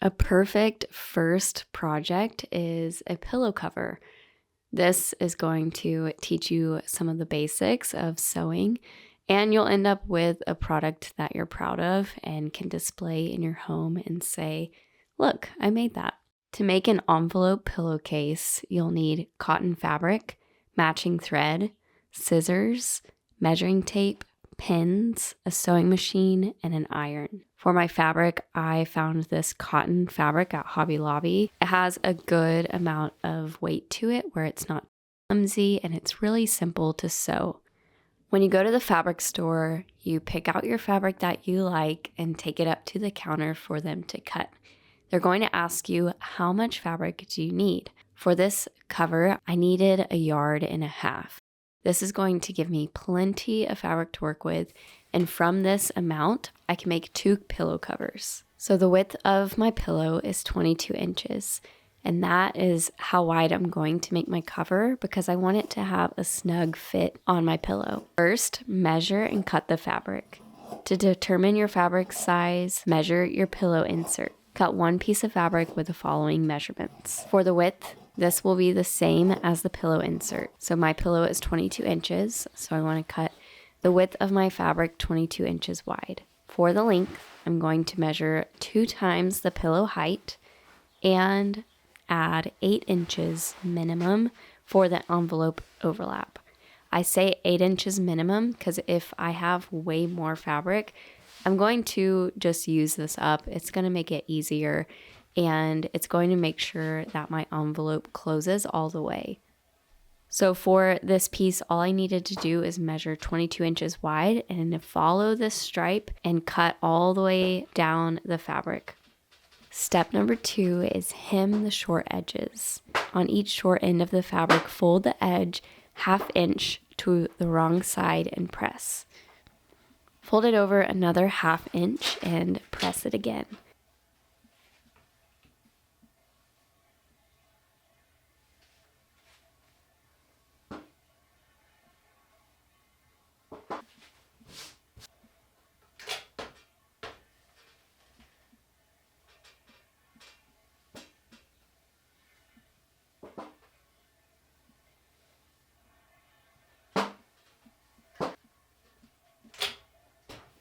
A perfect first project is a pillow cover. This is going to teach you some of the basics of sewing, and you'll end up with a product that you're proud of and can display in your home and say, look, I made that. To make an envelope pillowcase, you'll need cotton fabric, matching thread, scissors, measuring tape, pins, a sewing machine, and an iron. For my fabric, I found this cotton fabric at Hobby Lobby. It has a good amount of weight to it where it's not clumsy and it's really simple to sew. When you go to the fabric store, you pick out your fabric that you like and take it up to the counter for them to cut. They're going to ask you, how much fabric do you need? For this cover, I needed 1.5 yards. This is going to give me plenty of fabric to work with, and from this amount, I can make 2 pillow covers. So the width of my pillow is 22 inches, and that is how wide I'm going to make my cover because I want it to have a snug fit on my pillow. First, measure and cut the fabric. To determine your fabric size, measure your pillow insert. Cut 1 piece of fabric with the following measurements. For the width, this will be the same as the pillow insert. So my pillow is 22 inches, so I want to cut the width of my fabric 22 inches wide. For the length, I'm going to measure 2 times the pillow height and add 8 inches minimum for the envelope overlap. I say 8 inches minimum because if I have way more fabric, I'm going to just use this up. It's going to make it easier, and it's going to make sure that my envelope closes all the way. So for this piece, all I needed to do is measure 22 inches wide and follow this stripe and cut all the way down the fabric. Step number 2 is hem the short edges. On each short end of the fabric, fold the edge 1/2 inch to the wrong side and press. Fold it over another 1/2 inch and press it again.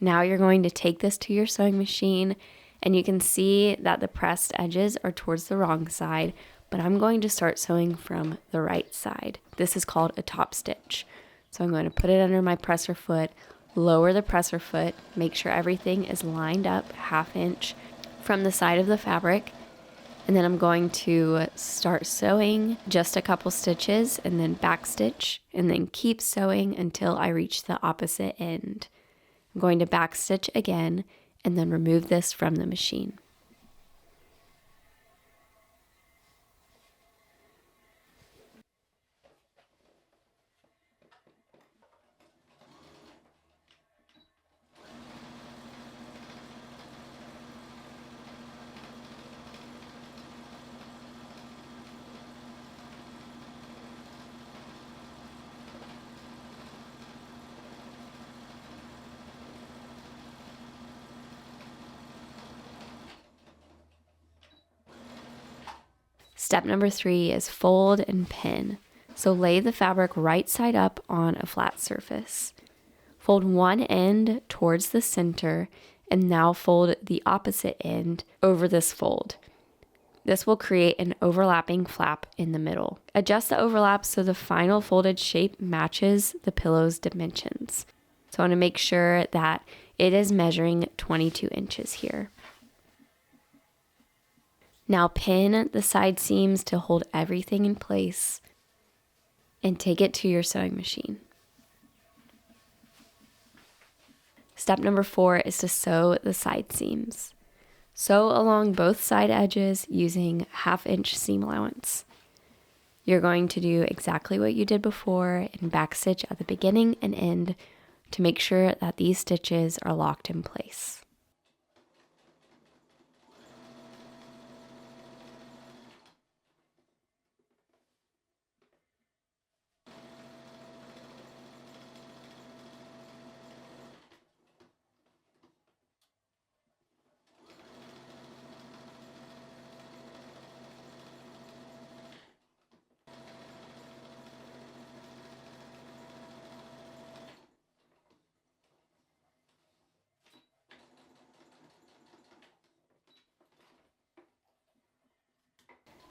Now you're going to take this to your sewing machine, and you can see that the pressed edges are towards the wrong side, but I'm going to start sewing from the right side. This is called a top stitch. So I'm going to put it under my presser foot, lower the presser foot, make sure everything is lined up 1/2 inch from the side of the fabric, and then I'm going to start sewing just a couple stitches and then back stitch, and then keep sewing until I reach the opposite end. I'm going to back stitch again and then remove this from the machine. Step number 3 is fold and pin. So lay the fabric right side up on a flat surface. Fold one end towards the center and now fold the opposite end over this fold. This will create an overlapping flap in the middle. Adjust the overlap so the final folded shape matches the pillow's dimensions. So I want to make sure that it is measuring 22 inches here. Now pin the side seams to hold everything in place and take it to your sewing machine. Step number 4 is to sew the side seams. Sew along both side edges using 1/2 inch seam allowance. You're going to do exactly what you did before and backstitch at the beginning and end to make sure that these stitches are locked in place.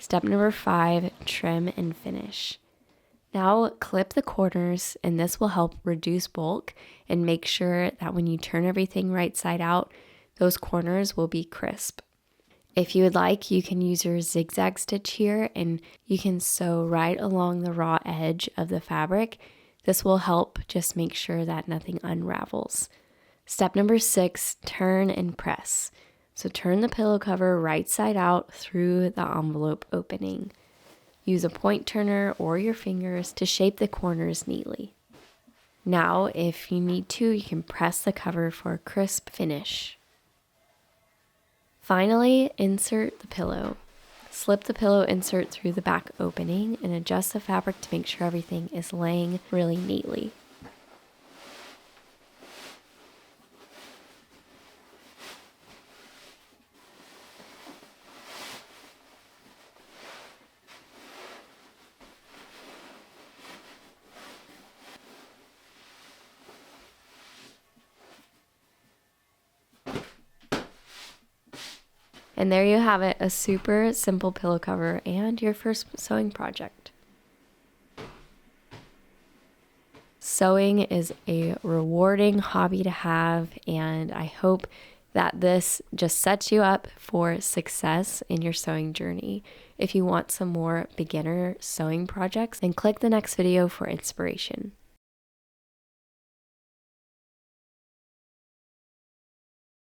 Step number 5, trim and finish. Now clip the corners, and this will help reduce bulk and make sure that when you turn everything right side out, those corners will be crisp. If you would like, you can use your zigzag stitch here and you can sew right along the raw edge of the fabric. This will help just make sure that nothing unravels. Step number 6, turn and press. So turn the pillow cover right side out through the envelope opening. Use a point turner or your fingers to shape the corners neatly. Now, if you need to, you can press the cover for a crisp finish. Finally, insert the pillow. Slip the pillow insert through the back opening and adjust the fabric to make sure everything is laying really neatly. And there you have it, a super simple pillow cover and your first sewing project. Sewing is a rewarding hobby to have, and I hope that this just sets you up for success in your sewing journey. If you want some more beginner sewing projects, then click the next video for inspiration.